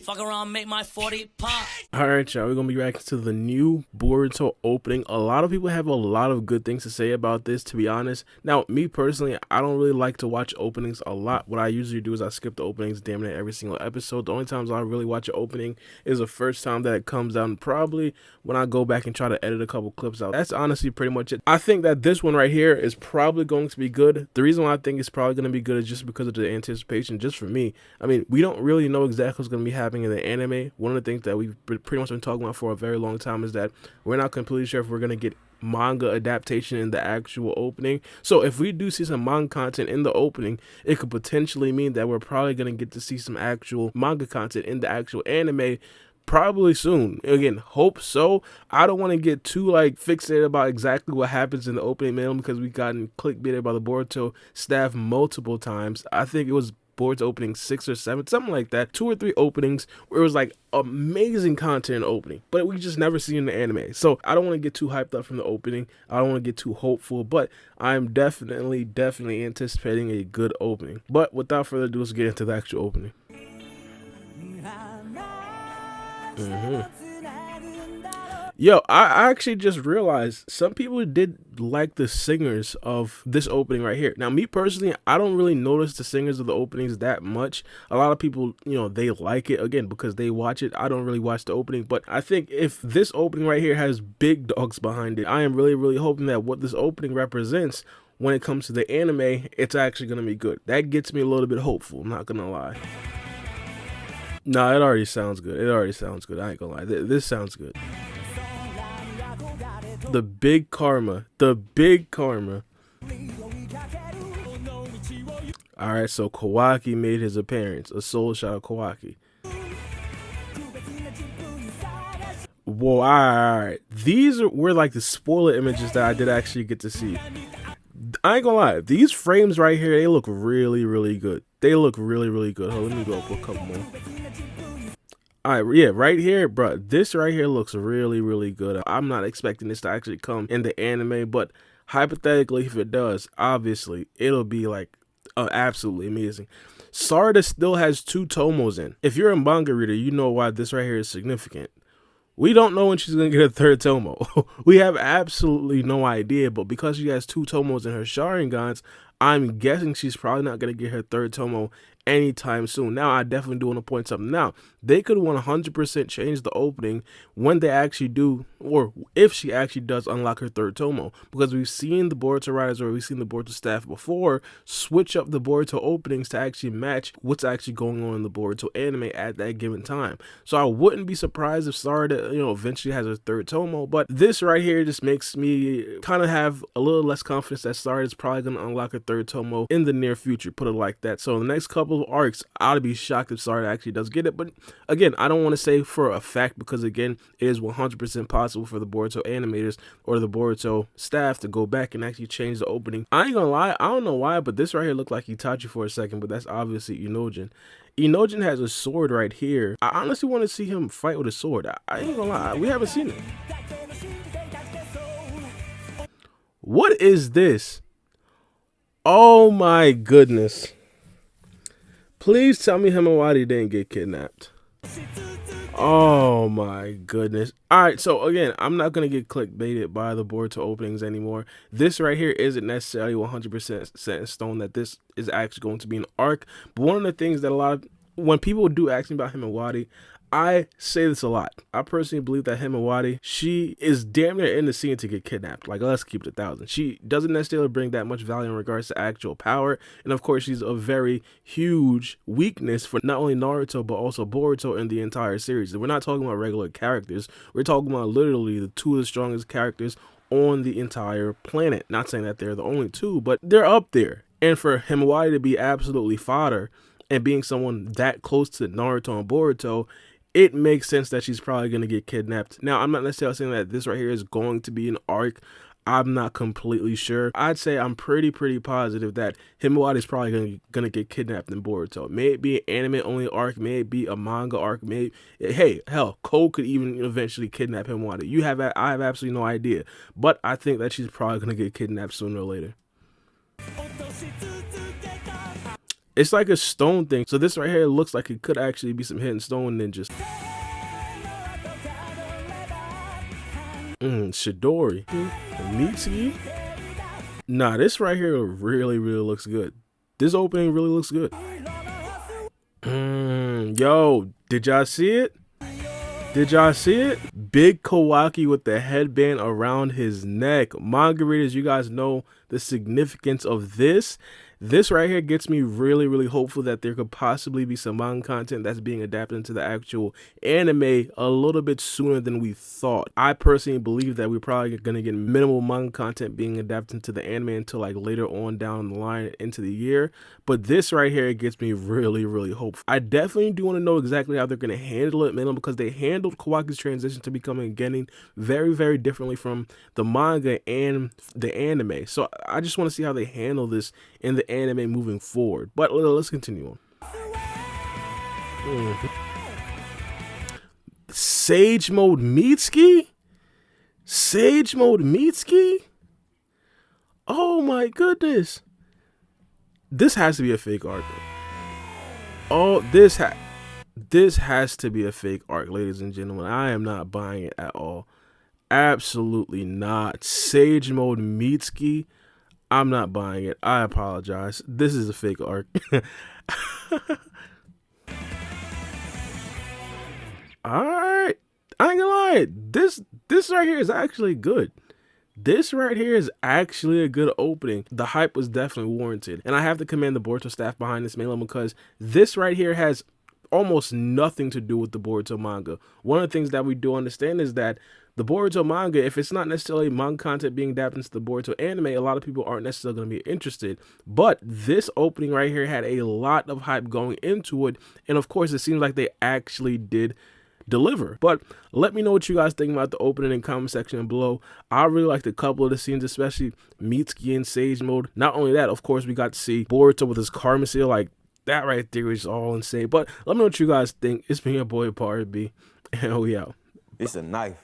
Fuck around, make my 40 pop. Alright, y'all, we're gonna be reacting to the new Boruto opening. A lot of people have a lot of good things to say about this, to be honest. Now, me personally, I don't really like to watch openings a lot. What I usually do is I skip the openings damn near every single episode. The only times I really watch an opening is the first time that it comes out, and probably when I go back and try to edit a couple clips out. That's honestly pretty much it. I think that this one right here is probably going to be good. The reason why I think it's probably going to be good is just because of the anticipation, just for me. I mean, we don't really know exactly what's going to be happening in the anime. One of the things that we've pretty much been talking about for a very long time is that we're not completely sure if we're going to get manga adaptation in the actual opening. So if we do see some manga content in the opening, it could potentially mean that we're probably going to get to see some actual manga content in the actual anime probably soon. Again, hope so. I don't want to get too fixated about exactly what happens in the opening mail, because we've gotten clickbaited by the Boruto staff multiple times. I think it was Boruto opening 6 or 7, something like that, 2 or 3 openings where it was amazing content opening, but we just never see in the anime. So I don't want to get too hyped up from the opening. I don't want to get too hopeful, but I'm definitely anticipating a good opening. But without further ado, let's get into the actual opening. Yo, I actually just realized some people did like the singers of this opening right here. Now, me personally, I don't really notice the singers of the openings that much. A lot of people, they like it, again, because they watch it. I don't really watch the opening, but I think if this opening right here has big dogs behind it, I am really hoping that what this opening represents when it comes to the anime, it's actually going to be good. That gets me a little bit hopeful, I'm not going to lie. No, it already sounds good. It already sounds good. I ain't gonna lie. This sounds good. The big karma. The big karma. Alright, so Kawaki made his appearance. A soul shot of Kawaki. Whoa, alright. These were the spoiler images that I did actually get to see. I ain't gonna lie. These frames right here, they look really good. They look really good. Hold on, let me go up a couple more. Alright, yeah, right here, bro. This right here looks really good. I'm not expecting this to actually come in the anime, but hypothetically, if it does, obviously, it'll be absolutely amazing. Sarada still has 2 tomos in. If you're a manga reader, you know why this right here is significant. We don't know when she's going to get a 3rd tomo. We have absolutely no idea, but because she has 2 tomos in her Sharingans, I'm guessing she's probably not going to get her 3rd tomo anytime soon. Now, I definitely do want to point something out. They could 100% change the opening when they actually do, or if she actually does unlock her 3rd tomo, because we've seen the Boruto writers, or we've seen the Boruto staff before, switch up the Boruto openings to actually match what's actually going on in the Boruto anime at that given time. So I wouldn't be surprised if Sarada, eventually has her 3rd tomo, but this right here just makes me kind of have a little less confidence that Sarada is probably going to unlock her 3rd tomo in the near future, put it like that. So in the next couple of arcs, I'd be shocked if Sarada actually does get it, but again, I don't want to say for a fact, because again, it is 100% possible for the Boruto animators or the Boruto staff to go back and actually change the opening. I ain't gonna lie, I don't know why, but this right here looked like Itachi for a second, but that's obviously Inojin. Inojin has a sword right here. I honestly want to see him fight with a sword. I ain't gonna lie, we haven't seen it. What is this? Oh my goodness. Please tell me Himawari didn't get kidnapped. Oh my goodness. Alright, so again, I'm not going to get clickbaited by the Boruto openings anymore. This right here isn't necessarily 100% set in stone that this is actually going to be an arc. But one of the things that when people do ask me about Himawari, I say this a lot. I personally believe that Himawari, she is damn near in the scene to get kidnapped. Let's keep it 1,000. She doesn't necessarily bring that much value in regards to actual power. And of course, she's a very huge weakness for not only Naruto, but also Boruto in the entire series. And we're not talking about regular characters. We're talking about literally the 2 of the strongest characters on the entire planet. Not saying that they're the only 2, but they're up there. And for Himawari to be absolutely fodder and being someone that close to Naruto and Boruto, it makes sense that she's probably going to get kidnapped. Now, I'm not necessarily saying that this right here is going to be an arc. I'm not completely sure. I'd say I'm pretty positive that Himawari is probably going to get kidnapped in Boruto. May it be an anime-only arc, may it be a manga arc, hey, hell, Cole could even eventually kidnap Himawari. I have absolutely no idea. But I think that she's probably going to get kidnapped sooner or later. It's like a stone thing. So this right here looks like it could actually be some hidden stone ninjas. Shidori. Mitsuki. Nah, this right here really looks good. This opening really looks good. Yo, did y'all see it? Did y'all see it? Big Kawaki with the headband around his neck. Manga readers, you guys know the significance of this. This right here gets me really hopeful that there could possibly be some manga content that's being adapted into the actual anime a little bit sooner than we thought. I personally believe that we're probably going to get minimal manga content being adapted into the anime until like later on down the line into the year. But this right here gets me really hopeful. I definitely do want to know exactly how they're going to handle it, mainly because they handled Kawaki's transition to becoming getting very differently from the manga and the anime. So I just want to see how they handle this in the anime moving forward. But let's continue on. Sage Mode Mitsuki? Sage Mode Mitsuki? Oh my goodness. This has to be a fake arc. Oh, this has to be a fake arc, ladies and gentlemen. I am not buying it at all. Absolutely not. Sage Mode Mitsuki? I'm not buying it. I apologize. This is a fake arc. Alright. I ain't gonna lie. This right here is actually good. This right here is actually a good opening. The hype was definitely warranted. And I have to commend the Boruto staff behind this mainly because this right here has almost nothing to do with the Boruto manga. One of the things that we do understand is that the Boruto manga, if it's not necessarily manga content being adapted into the Boruto anime, a lot of people aren't necessarily going to be interested. But this opening right here had a lot of hype going into it. And of course, it seems like they actually did deliver. But let me know what you guys think about the opening in the comment section below. I really liked a couple of the scenes, especially Mitsuki in Sage Mode. Not only that, of course, we got to see Boruto with his karma seal. Like, that right there is all insane. But let me know what you guys think. It's been your boy, Baara B, and we out. It's a knife.